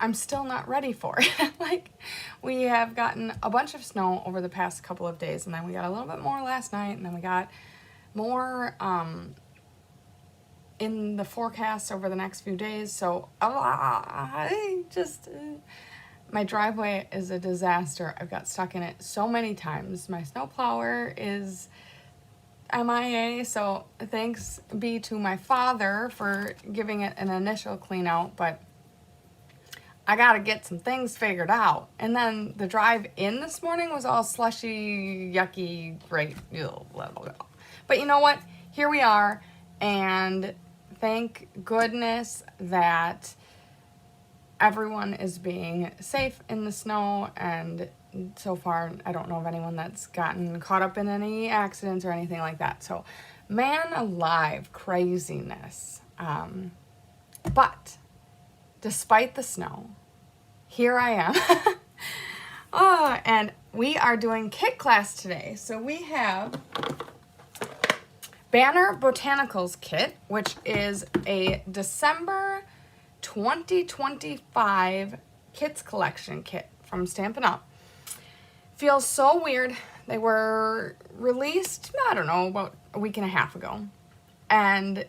I'm still not ready for it. Like, we have gotten a bunch of snow over the past couple of days, and then we got a little bit more last night, and then we got more in the forecast over the next few days. So I just my driveway is a disaster. I've got stuck in it so many times. My snowplower is MIA, so thanks be to my father for giving it an initial clean out, but I gotta get some things figured out. And then the drive in this morning was all slushy, yucky, great. Blah, blah, blah. But you know what? Here we are, and thank goodness that everyone is being safe in the snow, and so far I don't know of anyone that's gotten caught up in any accidents or anything like that. So man alive, craziness. But despite the snow, here I am. Oh, and we are doing kit class today. So we have Banner Botanicals kit, which is a December 2025 Kits Collection kit from Stampin' Up. Feels so weird. They were released, I don't know, about a week and a half ago. And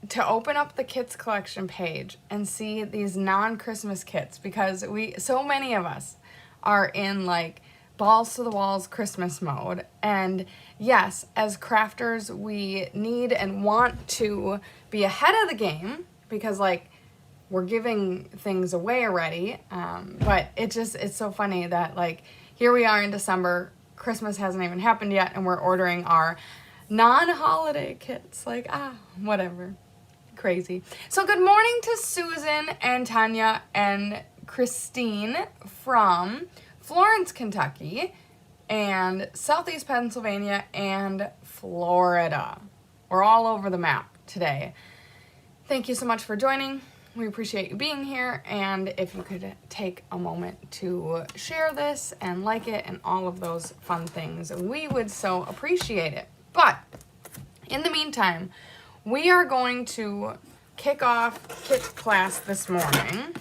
to open up the Kits Collection page and see these non-Christmas kits, because so many of us are in like balls to the walls Christmas mode. And yes, as crafters, we need and want to be ahead of the game, because like we're giving things away already. But it's so funny that like here we are in December, Christmas hasn't even happened yet, and we're ordering our non-holiday kits. Like, whatever. Crazy. So good morning to Susan and Tanya and Christine from Florence, Kentucky, and Southeast Pennsylvania and Florida. We're all over the map today. Thank you so much for joining. We appreciate you being here, and if you could take a moment to share this and like it and all of those fun things, we would so appreciate it. But in the meantime, we are going to kick off kit class this morning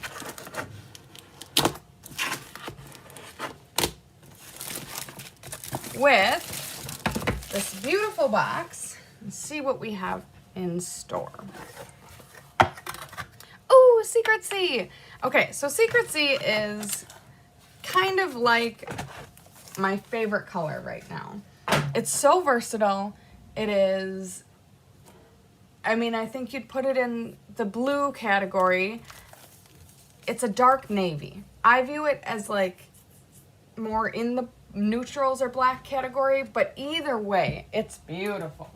with this beautiful box and see what we have in store. Ooh, Secrecy! Okay, so Secrecy is kind of like my favorite color right now. It's so versatile. It is, I mean, I think you'd put it in the blue category. It's a dark navy. I view it as like more in the neutrals or black category, but either way, it's beautiful.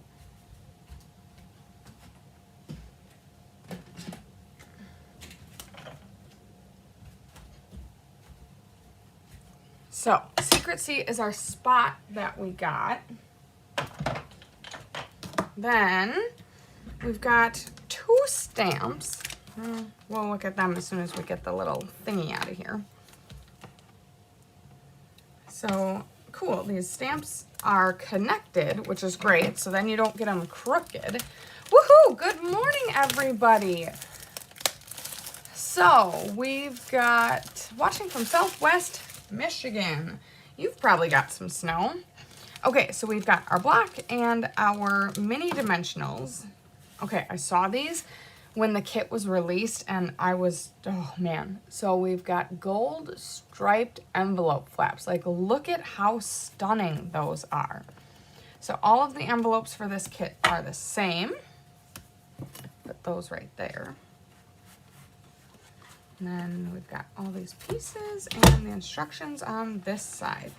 So, Secrecy is our spot that we got. Then we've got 2 stamps. We'll look at them as soon as we get the little thingy out of here. So, cool. These stamps are connected, which is great. So then you don't get them crooked. Woohoo! Good morning, everybody. So, we've got, watching from Southwest Michigan. You've probably got some snow. Okay, so we've got our black and our mini dimensionals. Okay, I saw these when the kit was released and I was, oh man. So we've got gold striped envelope flaps. Like, look at how stunning those are. So all of the envelopes for this kit are the same. Put those right there. And then we've got all these pieces and the instructions on this side.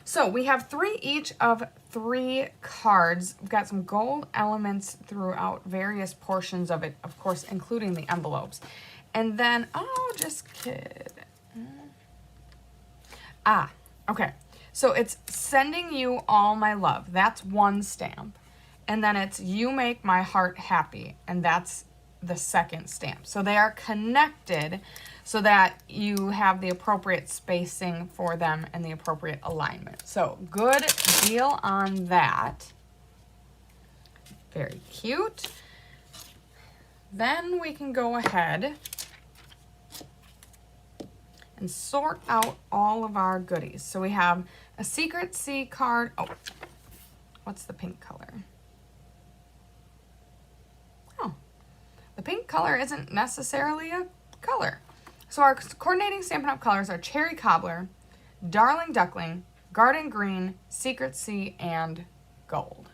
So we have 3 each of 3 cards. We've got some gold elements throughout various portions of it, of course, including the envelopes. And then, oh, just kidding. Okay. So it's sending you all my love. That's 1 stamp. And then it's you make my heart happy. And that's the 2nd stamp. So they are connected so that you have the appropriate spacing for them and the appropriate alignment. So good deal on that. Very cute. Then we can go ahead and sort out all of our goodies. So we have a Secret C card. Oh, what's the pink color? Oh, the pink color isn't necessarily a color. So our coordinating Stampin' Up! Colors are Cherry Cobbler, Darling Duckling, Garden Green, Secret C, and Gold.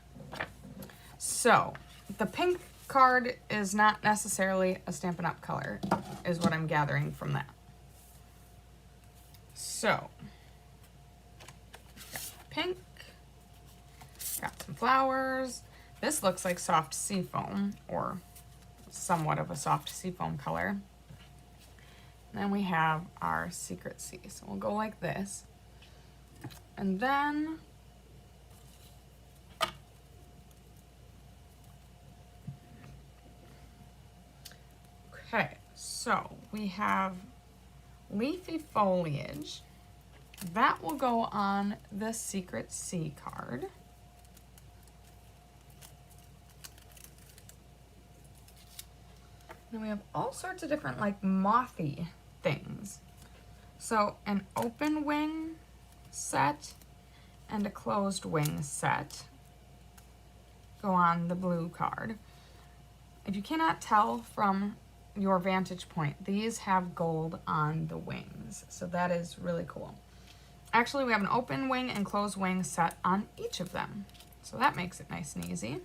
So the pink card is not necessarily a Stampin' Up! Color, is what I'm gathering from that. So, got pink, got some flowers. This looks like soft seafoam, or somewhat of a soft seafoam color. And then we have our Secret C. So we'll go like this. And then okay, so we have leafy foliage. That will go on the Secret C card. And we have all sorts of different like mothy things. So an open wing set and a closed wing set go on the blue card. If you cannot tell from your vantage point, these have gold on the wings, so that is really cool. Actually, we have an open wing and closed wing set on each of them, so that makes it nice and easy.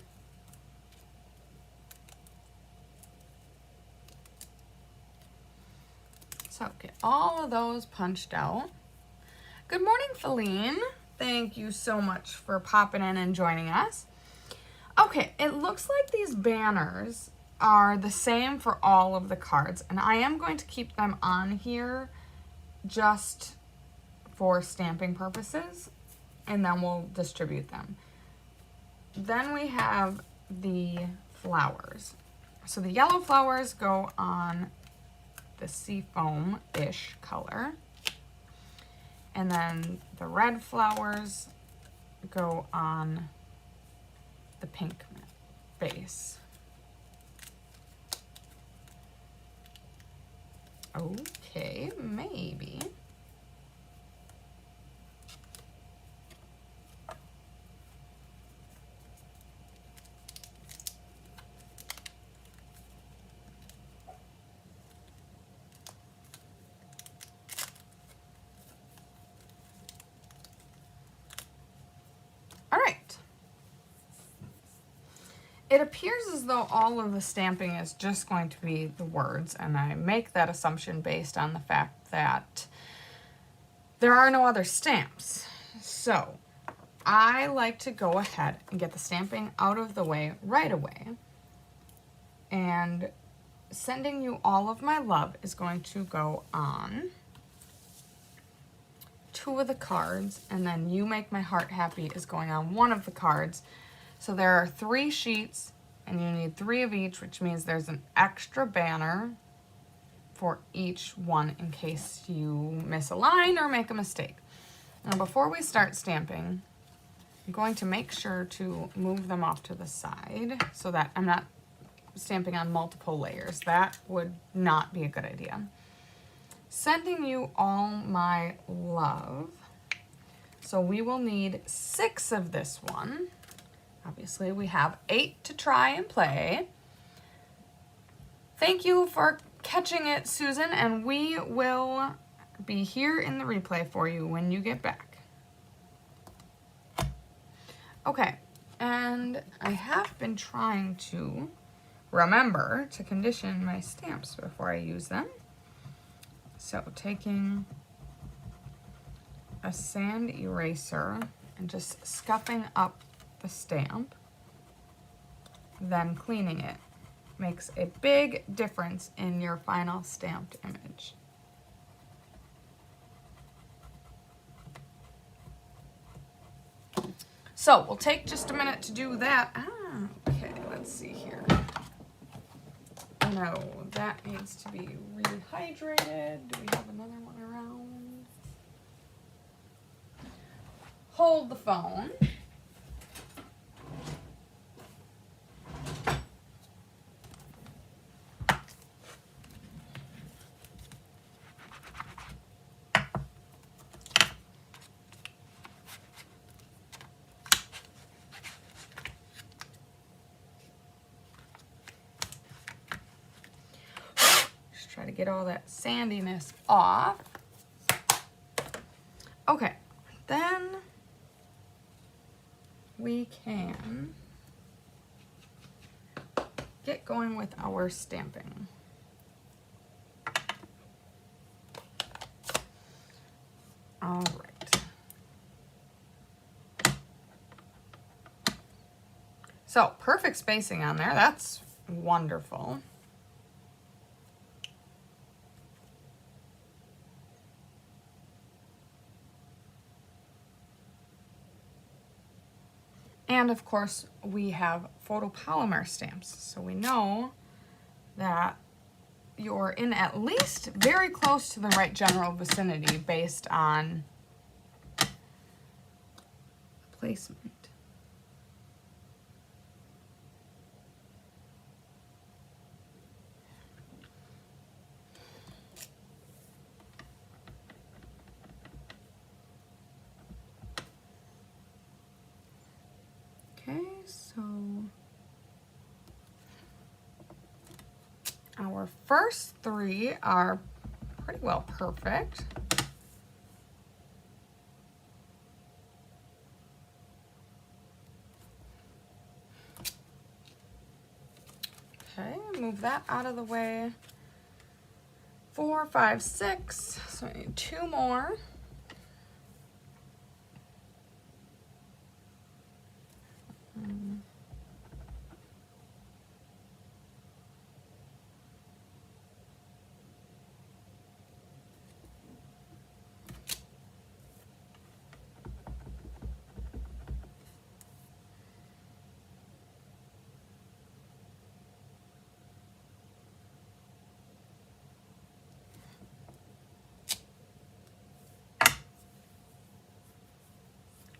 So get all of those punched out. Good morning, Feline. Thank you so much for popping in and joining us. Okay, it looks like these banners are the same for all of the cards, and I am going to keep them on here just for stamping purposes, and then we'll distribute them. Then we have the flowers. So the yellow flowers go on the seafoam-ish color, and then the red flowers go on the pink base. Okay, maybe. All right. It appears as though all of the stamping is just going to be the words, and I make that assumption based on the fact that there are no other stamps. So I like to go ahead and get the stamping out of the way right away. And Sending You All of My Love is going to go on 2 of the cards, and then You Make My Heart Happy is going on 1 of the cards. So there are 3 sheets, and you need 3 of each, which means there's an extra banner for each one in case you miss a line or make a mistake. Now, before we start stamping, I'm going to make sure to move them off to the side so that I'm not stamping on multiple layers. That would not be a good idea. Sending You All My Love. So we will need 6 of this one. Obviously, we have 8 to try and play. Thank you for catching it, Susan, and we will be here in the replay for you when you get back. Okay, and I have been trying to remember to condition my stamps before I use them. So taking a sand eraser and just scuffing up the stamp, then cleaning it, makes a big difference in your final stamped image. So we'll take just a minute to do that. Okay, let's see here. No, that needs to be rehydrated. Do we have another one around? Hold the phone. Try to get all that sandiness off. Okay, then we can get going with our stamping. All right. So perfect spacing on there. That's wonderful. And of course, we have photopolymer stamps. So we know that you're in at least very close to the right general vicinity based on placement. Okay, so our first three are pretty well perfect. Okay, move that out of the way. 4, 5, 6, so I need 2 more.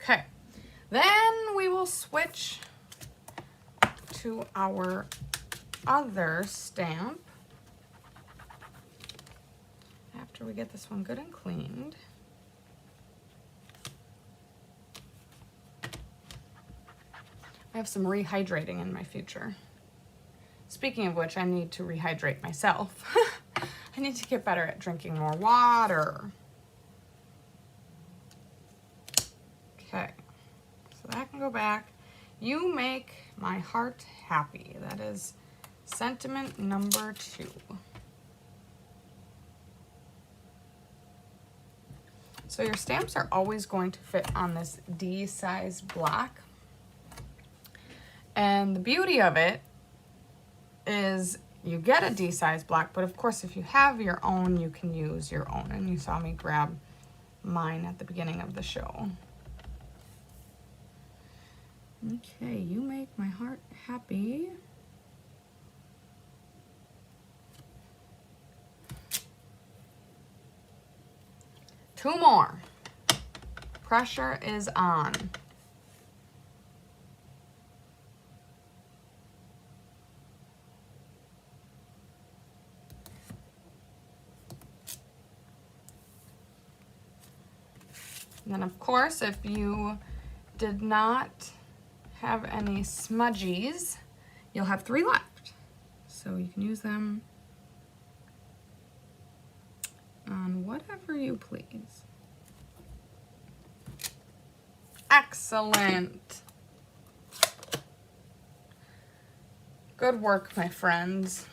Okay, then we will switch to our other stamp after we get this one good and cleaned. I have some rehydrating in my future. Speaking of which, I need to rehydrate myself. I need to get better at drinking more water. Okay, so that can go back. You make my heart happy. That is sentiment number 2. So your stamps are always going to fit on this D size block. And the beauty of it is you get a D size block, but of course if you have your own, you can use your own. And you saw me grab mine at the beginning of the show. Okay, you make my heart happy. Two more. Pressure is on. And then of course, if you did not have any smudgies, you'll have 3 left. So you can use them on whatever you please. Excellent. Good work, my friends.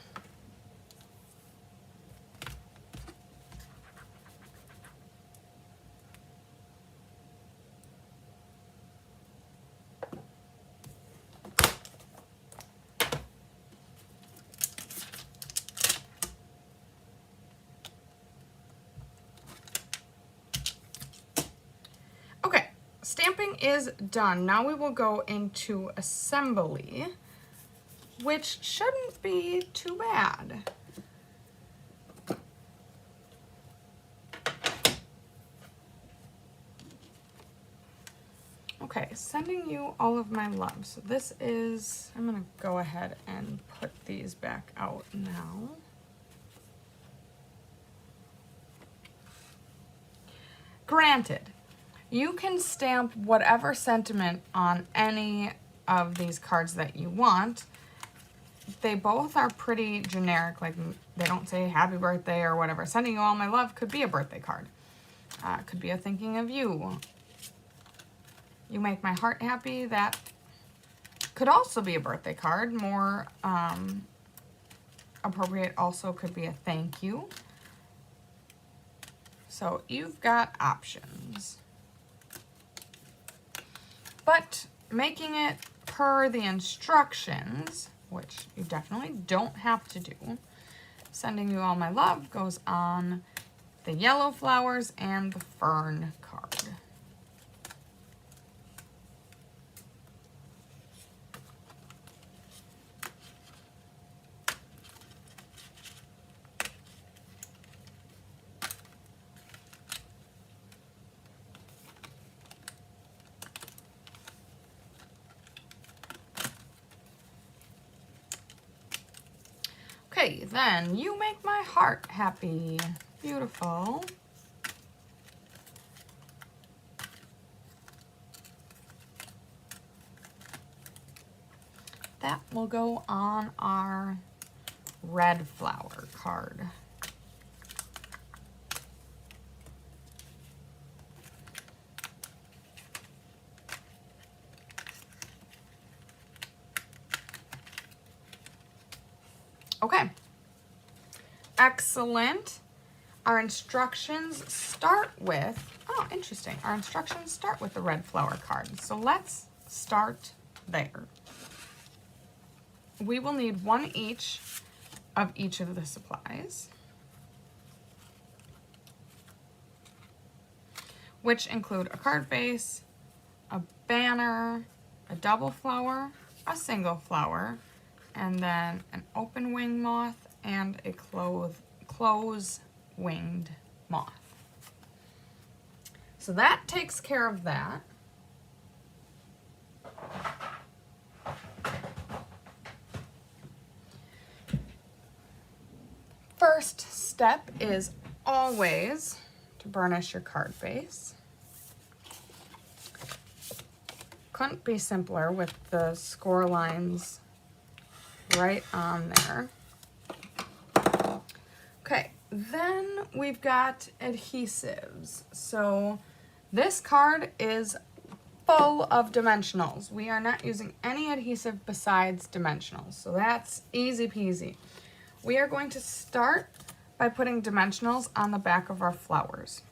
Stamping is done. Now we will go into assembly, which shouldn't be too bad. Okay, sending you all of my love. So this is, I'm gonna go ahead and put these back out now. Granted, you can stamp whatever sentiment on any of these cards that you want. They both are pretty generic, like they don't say happy birthday or whatever. Sending you all my love could be a birthday card. Could be a thinking of you. You make my heart happy. That could also be a birthday card. More appropriate also could be a thank you. So you've got options. But making it per the instructions, which you definitely don't have to do, sending you all my love goes on the yellow flowers and the fern card. Okay, then you make my heart happy. Beautiful. That will go on our red flower card. Okay, excellent. Our instructions start with, oh, interesting. Our instructions start with the red flower card. So let's start there. We will need one each of each of the supplies, which include a card base, a banner, a double flower, a single flower, and then an open wing moth and a close winged moth. So that takes care of that. First step is always to burnish your card base. Couldn't be simpler with the score lines right on there. Okay, then we've got adhesives. So this card is full of dimensionals. We are not using any adhesive besides dimensionals, so that's easy peasy. We are going to start by putting dimensionals on the back of our flowers.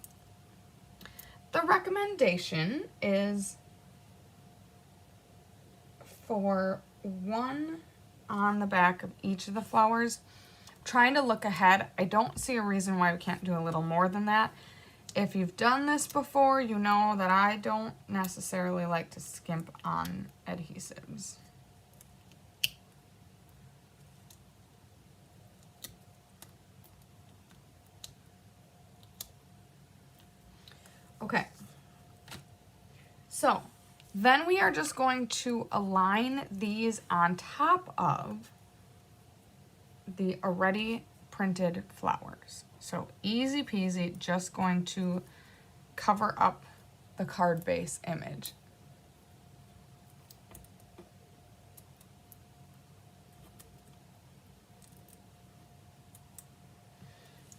The recommendation is for one on the back of each of the flowers. Trying to look ahead, I don't see a reason why we can't do a little more than that. If you've done this before, you know that I don't necessarily like to skimp on adhesives. Okay, so then we are just going to align these on top of the already printed flowers. So easy peasy, just going to cover up the card base image.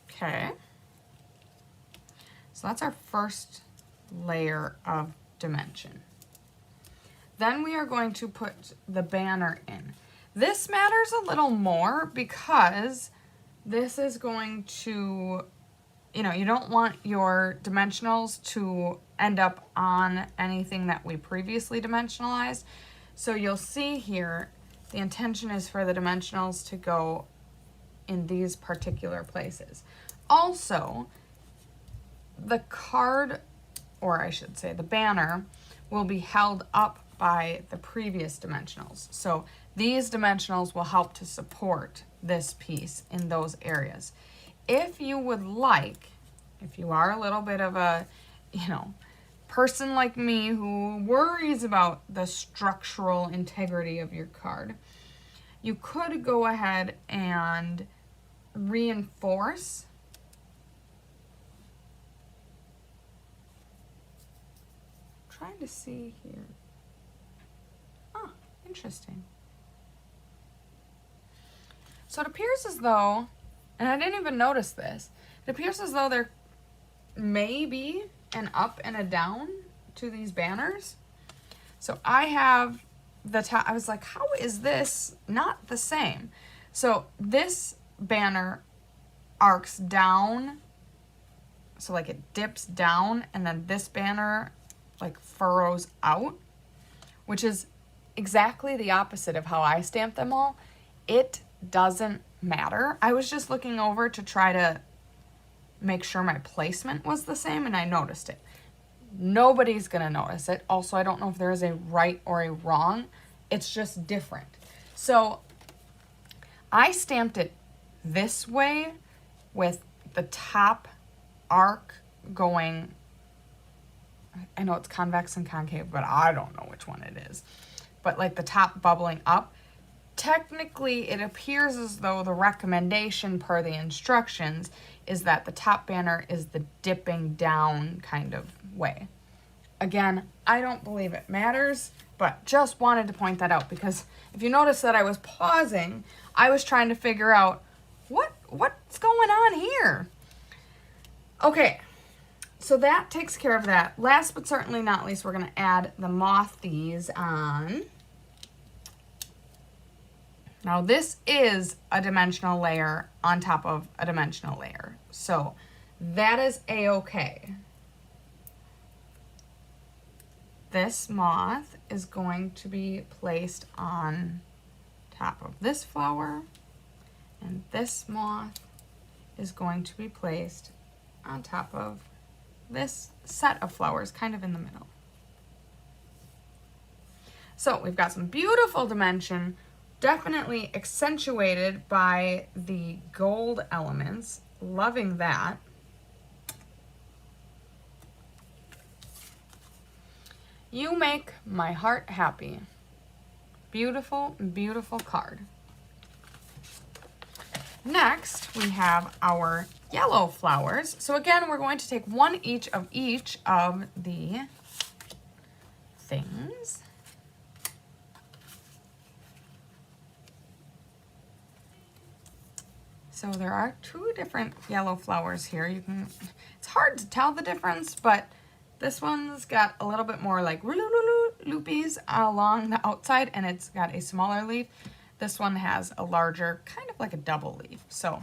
Okay. So that's our first layer of dimension. Then we are going to put the banner in. This matters a little more because this is going to, you know, you don't want your dimensionals to end up on anything that we previously dimensionalized. So you'll see here, the intention is for the dimensionals to go in these particular places. Also, the card, or I should say the banner, will be held up by the previous dimensionals. So these dimensionals will help to support this piece in those areas. If you would like, if you are a little bit of a, you know, person like me who worries about the structural integrity of your card, you could go ahead and reinforce trying to see here. Oh, interesting. So it appears as though And I didn't even notice this. It appears as though there may be an up and a down to these banners. So I have the top, I was like, how is this not the same? So this banner arcs down, so like it dips down, and then this banner like furrows out, which is exactly the opposite of how I stamp them all. It doesn't matter. I was just looking over to try to make sure my placement was the same, and I noticed it. Nobody's gonna notice it. Also, I don't know if there is a right or a wrong. It's just different. So I stamped it this way with the top arc going, I know it's convex and concave, but I don't know which one it is. But like the top bubbling up. Technically, it appears as though the recommendation per the instructions is that the top banner is the dipping down kind of way. Again, I don't believe it matters, but just wanted to point that out because if you notice that I was pausing, I was trying to figure out what's going on here. Okay, so that takes care of that. Last but certainly not least, we're gonna add the mothies on. Now this is a dimensional layer on top of a dimensional layer. So that is a-okay. This moth is going to be placed on top of this flower, and this moth is going to be placed on top of this set of flowers, kind of in the middle. So we've got some beautiful dimension, definitely accentuated by the gold elements. Loving that. You make my heart happy. Beautiful, beautiful card. Next, we have our yellow flowers. So again, we're going to take one each of the things. So there are two different yellow flowers here. It's hard to tell the difference, but this one's got a little bit more like loopies along the outside, and it's got a smaller leaf. This one has a larger, kind of like a double leaf. So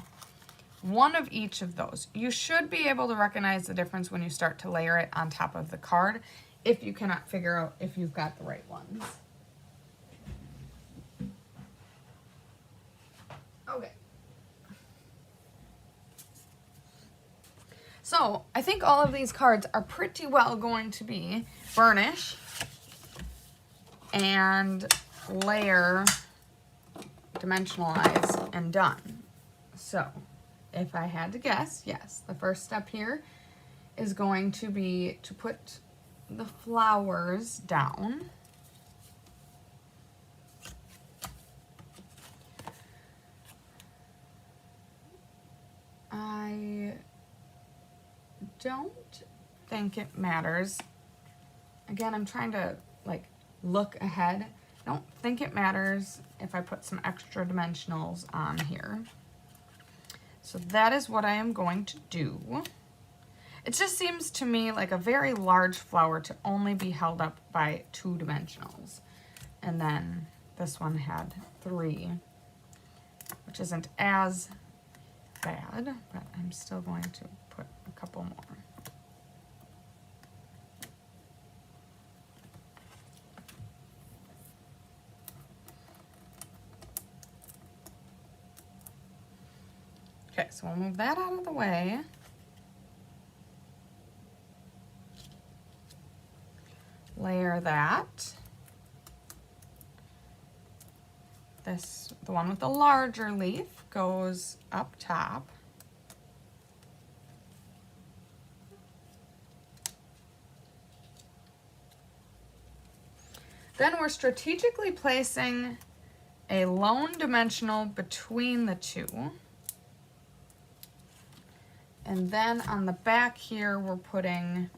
one of each of those. You should be able to recognize the difference when you start to layer it on top of the card, if you cannot figure out if you've got the right ones. Okay. So I think all of these cards are pretty well going to be burnish and layer, dimensionalize, and done. So if I had to guess, yes, the first step here is going to be to put the flowers down. I don't think it matters. Again, I'm trying to like look ahead. I don't think it matters if I put some extra dimensionals on here. So that is what I am going to do. It just seems to me like a very large flower to only be held up by 2 dimensionals. And then this one had 3, which isn't as bad, but I'm still going to put a couple more. Okay, so we'll move that out of the way. Layer that. The one with the larger leaf goes up top. Then we're strategically placing a lone dimensional between the 2. And then on the back here, we're putting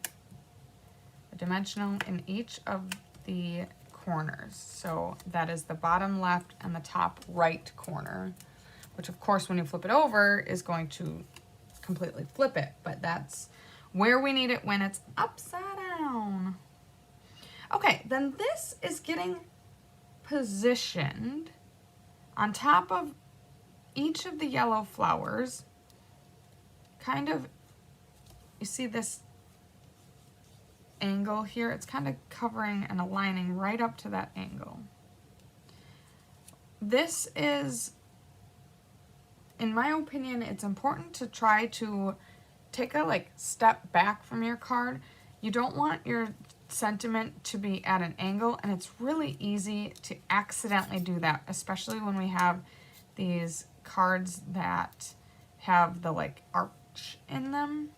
a dimensional in each of the corners. So that is the bottom left and the top right corner. which of course when you flip it over is going to completely flip it, but that's where we need it when it's upside down. Okay, then this is getting positioned on top of each of the yellow flowers. Kind of, you see this angle here? It's kind of covering and aligning right up to that angle. This is, in my opinion, it's important to try to take a step back from your card. You don't want your sentiment to be at an angle, and it's really easy to accidentally do that, especially when we have these cards that have the arch in them.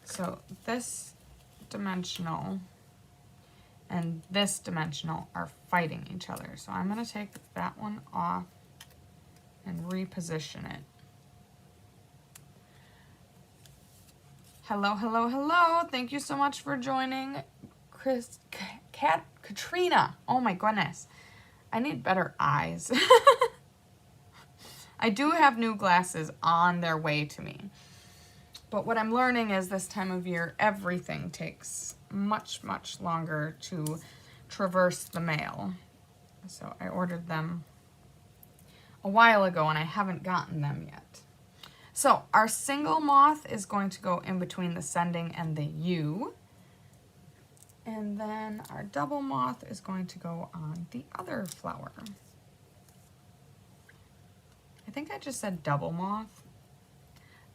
So this dimensional and this dimensional are fighting each other. So I'm going to take that one off and reposition it. Hello, hello, hello. Thank you so much for joining. Katrina. Oh my goodness. I need better eyes. I do have new glasses on their way to me. But what I'm learning is this time of year, everything takes much, much longer to traverse the mail. So I ordered them a while ago and I haven't gotten them yet. So our single moth is going to go in between the sending and the U. And then our double moth is going to go on the other flower. I think I just said double moth.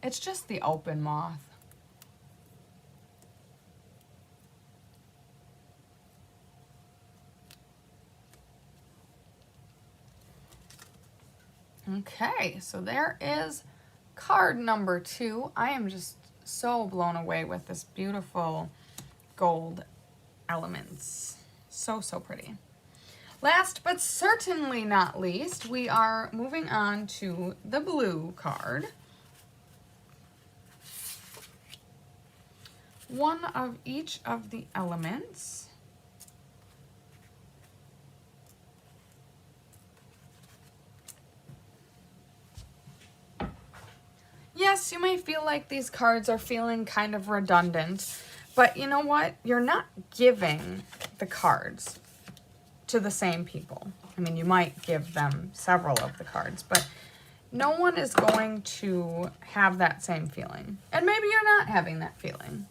It's just the open moth. Okay, so there is card number 2. I am just so blown away with this beautiful gold elements. So, so pretty. Last but certainly not least, we are moving on to the blue card. One of each of the elements. Yes, you may feel like these cards are feeling kind of redundant, but you know what? You're not giving the cards to the same people. I mean, you might give them several of the cards, but no one is going to have that same feeling. And maybe you're not having that feeling,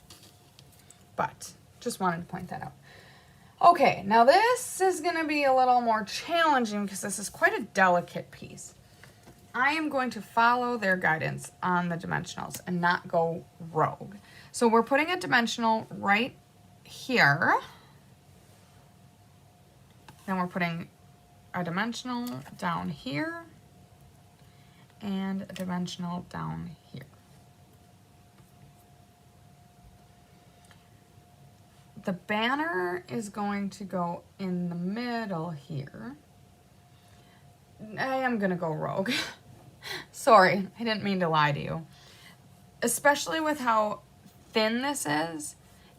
but just wanted to point that out. Okay, now this is going to be a little more challenging because this is quite a delicate piece. I am going to follow their guidance on the dimensionals and not go rogue. So we're putting a dimensional right here. Then we're putting a dimensional down here and a dimensional down here. The banner is going to go in the middle here. I am going to go rogue. Sorry, I didn't mean to lie to you. Especially with how thin this is,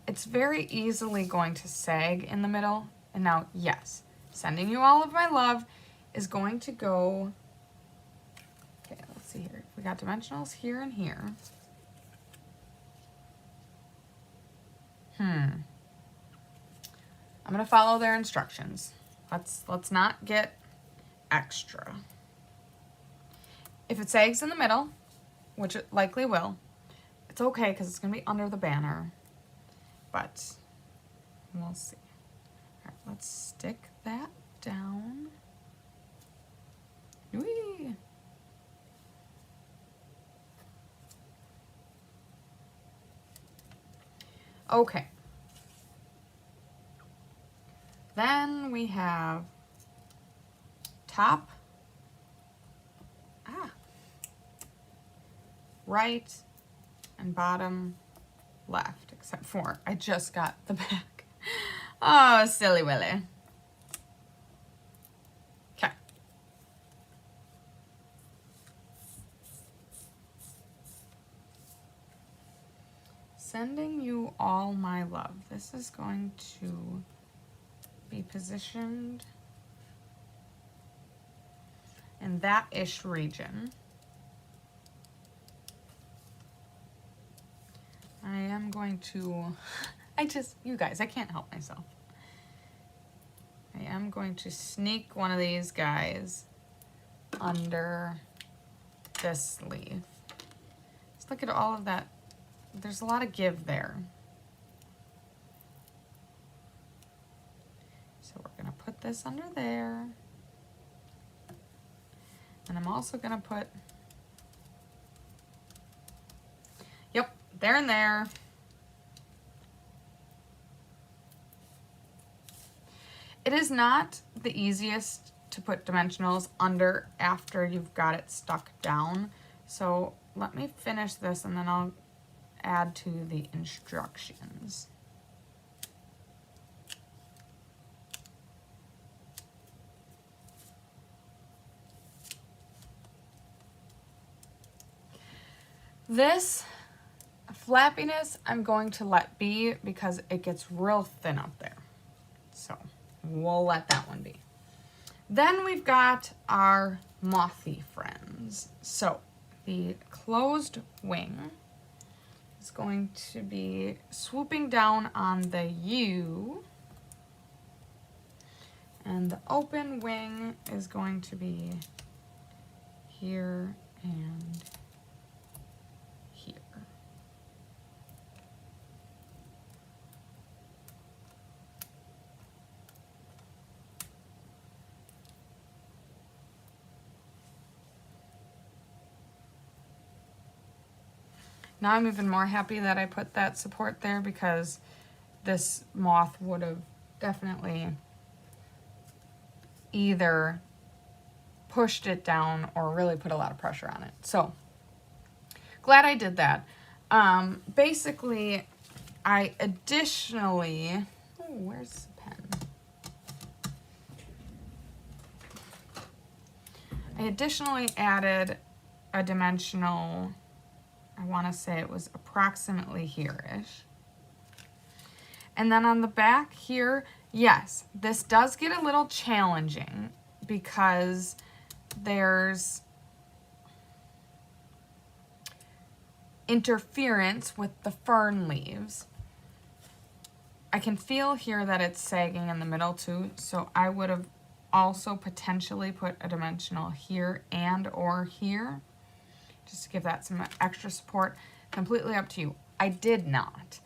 it's very easily going to sag in the middle. And now, yes, sending you all of my love is going to go, okay, let's see here. We got dimensionals here and here. I'm going to follow their instructions. Let's not get extra. If it sags in the middle, which it likely will, it's okay because it's going to be under the banner, but we'll see. All right, let's stick that down. Whee! Okay. Then we have top, right, and bottom left, except for I just got the back. Oh, silly willy. Okay. Sending you all my love. This is going to be positioned in that-ish region. I am going to, you guys, I can't help myself. I am going to sneak one of these guys under this leaf. Just look at all of that. There's a lot of give there. So we're going to put this under there. And I'm also going to put, yep, there and there. It is not the easiest to put dimensionals under after you've got it stuck down. So let me finish this and then I'll add to the instructions. This flappiness I'm going to let be because it gets real thin up there. So we'll let that one be. Then we've got our mothy friends. So the closed wing is going to be swooping down on the U, and the open wing is going to be here and here. Now I'm even more happy that I put that support there because this moth would have definitely either pushed it down or really put a lot of pressure on it. So glad I did that. Basically, I additionally, oh, where's the pen? I additionally added a dimensional, I want to say it was approximately here-ish. And then on the back here, yes, this does get a little challenging because there's interference with the fern leaves. I can feel here that it's sagging in the middle too, so I would have also potentially put a dimensional here and or here, just to give that some extra support. Completely up to you. I did not.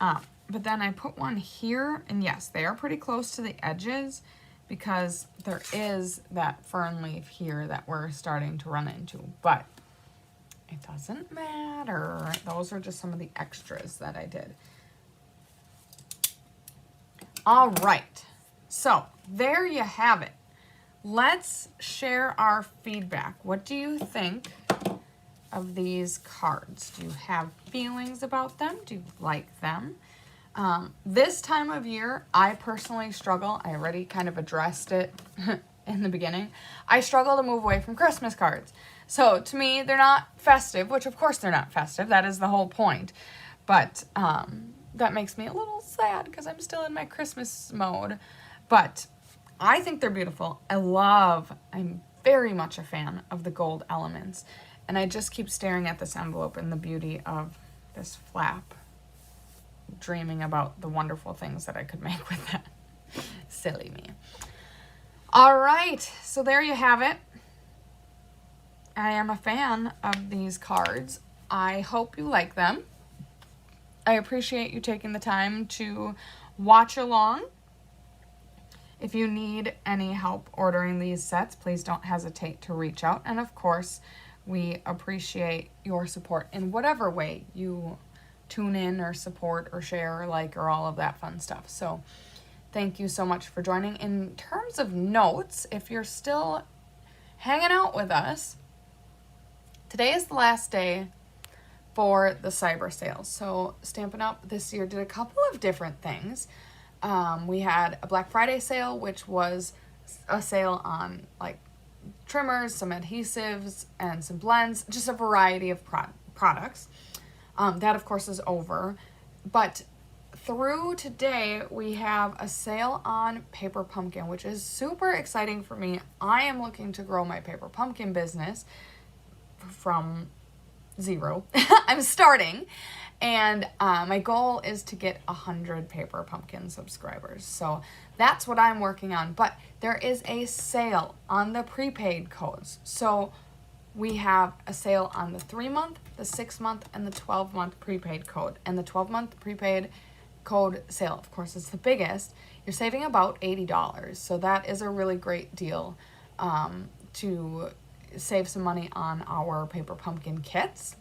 But then I put one here, and yes, they are pretty close to the edges because there is that fern leaf here that we're starting to run into, but it doesn't matter. Those are just some of the extras that I did. All right, so there you have it. Let's share our feedback. What do you think of these cards? Do you have feelings about them? Do you like them? This time of year, I personally struggle. I already kind of addressed it in the beginning. I struggle to move away from Christmas cards. So to me, they're not festive, which of course they're not festive. That is the whole point. But that makes me a little sad because I'm still in my Christmas mode. But I think they're beautiful. I'm very much a fan of the gold elements. And I just keep staring at this envelope and the beauty of this flap, dreaming about the wonderful things that I could make with that. Silly me. All right, so there you have it. I am a fan of these cards. I hope you like them. I appreciate you taking the time to watch along. If you need any help ordering these sets, please don't hesitate to reach out. And of course, we appreciate your support in whatever way you tune in or support or share or like or all of that fun stuff. So thank you so much for joining. In terms of notes, if you're still hanging out with us, today is the last day for the cyber sales. So Stampin' Up! This year did a couple of different things. We had a Black Friday sale, which was a sale on like trimmers, some adhesives, and some blends, just a variety of products. That of course is over, but through today, we have a sale on paper pumpkin, which is super exciting for me. I am looking to grow my paper pumpkin business from zero. I'm starting, and my goal is to get 100 paper pumpkin subscribers. So that's what I'm working on. But there is a sale on the prepaid codes. So we have a sale on the 3-month, the 6-month, and the 12-month prepaid code. And the 12-month prepaid code sale, of course, is the biggest. You're saving about $80. So that is a really great deal to save some money on our paper pumpkin kits.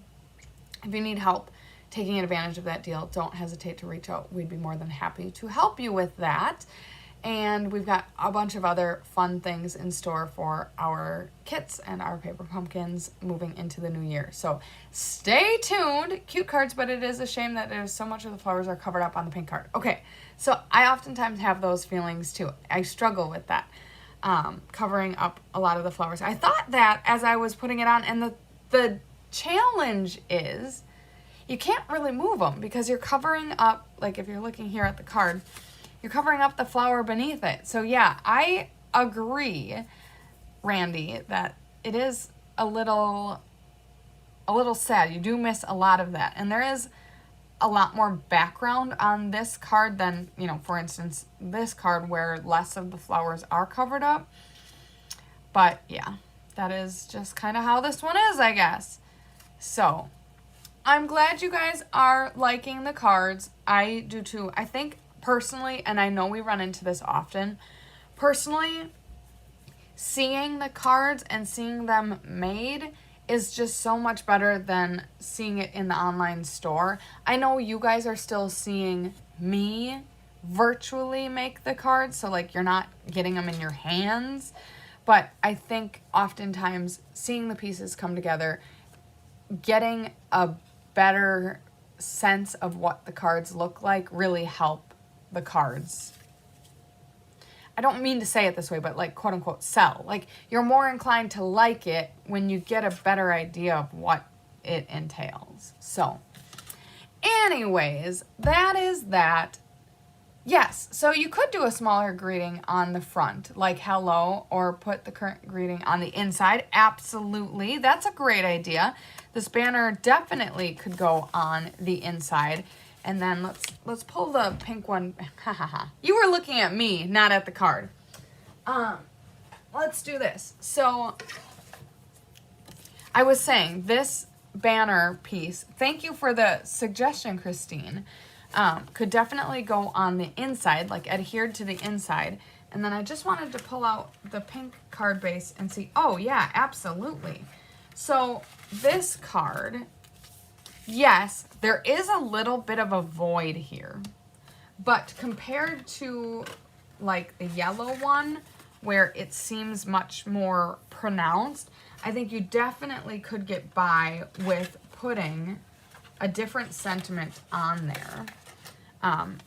If you need help taking advantage of that deal, don't hesitate to reach out. We'd be more than happy to help you with that. And we've got a bunch of other fun things in store for our kits and our paper pumpkins moving into the new year. So stay tuned. Cute cards, but it is a shame that there's so much of the flowers are covered up on the pink card. Okay, so I oftentimes have those feelings too. I struggle with that, covering up a lot of the flowers. I thought that as I was putting it on, and the challenge is you can't really move them because you're covering up, like if you're looking here at the card, you're covering up the flower beneath it. So yeah, I agree, Randy, that it is a little sad. You do miss a lot of that. And there is a lot more background on this card than, you know, for instance, this card where less of the flowers are covered up. But yeah, that is just kind of how this one is, I guess. So I'm glad you guys are liking the cards. I do too. I think personally, and I know we run into this often, personally, seeing the cards and seeing them made is just so much better than seeing it in the online store. I know you guys are still seeing me virtually make the cards, so like you're not getting them in your hands, but I think oftentimes seeing the pieces come together, getting a better sense of what the cards look like really help the cards. I don't mean to say it this way, but like quote unquote sell. Like you're more inclined to like it when you get a better idea of what it entails. So anyways, that is that. Yes, so you could do a smaller greeting on the front, like hello, or put the current greeting on the inside. Absolutely, that's a great idea. This banner definitely could go on the inside. And then let's pull the pink one. You were looking at me, not at the card. Let's do this. So I was saying this banner piece, thank you for the suggestion, Christine, could definitely go on the inside, like adhered to the inside. And then I just wanted to pull out the pink card base and see, oh yeah, absolutely. So this card, yes, there is a little bit of a void here, but compared to like the yellow one where it seems much more pronounced, I think you definitely could get by with putting a different sentiment on there.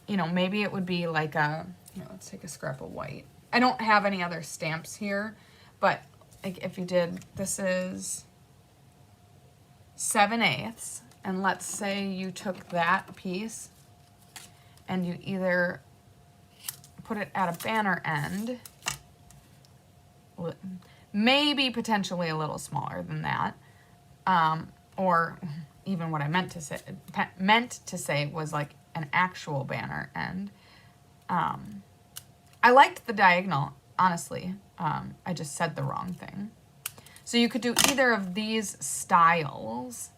You know, maybe it would be like a, you know, let's take a scrap of white. I don't have any other stamps here, but like if you did, this is 7/8. And let's say you took that piece and you either put it at a banner end, maybe potentially a little smaller than that, or even what I meant to say was like an actual banner end. I liked the diagonal, honestly. I just said the wrong thing. So you could do either of these styles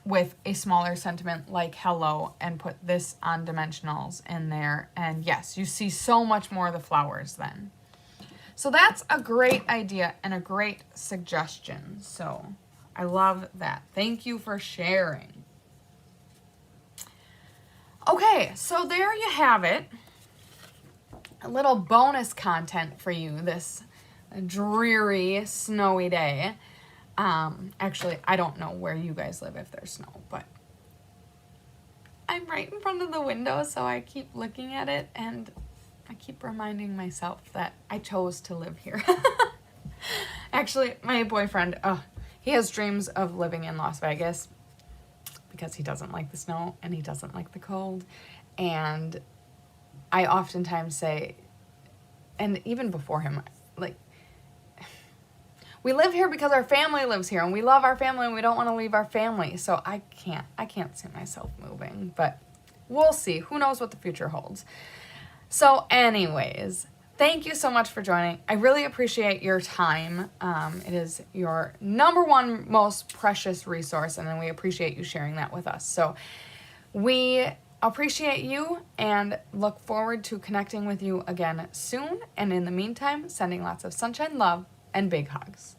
with a smaller sentiment like hello and put this on dimensionals in there. And yes, you see so much more of the flowers then. So that's a great idea and a great suggestion. So I love that. Thank you for sharing. Okay, so there you have it. A little bonus content for you this dreary, snowy day. Actually, I don't know where you guys live if there's snow, but I'm right in front of the window, so I keep looking at it and I keep reminding myself that I chose to live here. Actually, my boyfriend, he has dreams of living in Las Vegas because he doesn't like the snow and he doesn't like the cold. And I oftentimes say, and even before him, like, we live here because our family lives here, and we love our family, and we don't want to leave our family. So I can't see myself moving, but we'll see. Who knows what the future holds. So anyways, thank you so much for joining. I really appreciate your time. It is your #1 most precious resource, and then we appreciate you sharing that with us. So we appreciate you and look forward to connecting with you again soon. And in the meantime, sending lots of sunshine, love, and big hugs.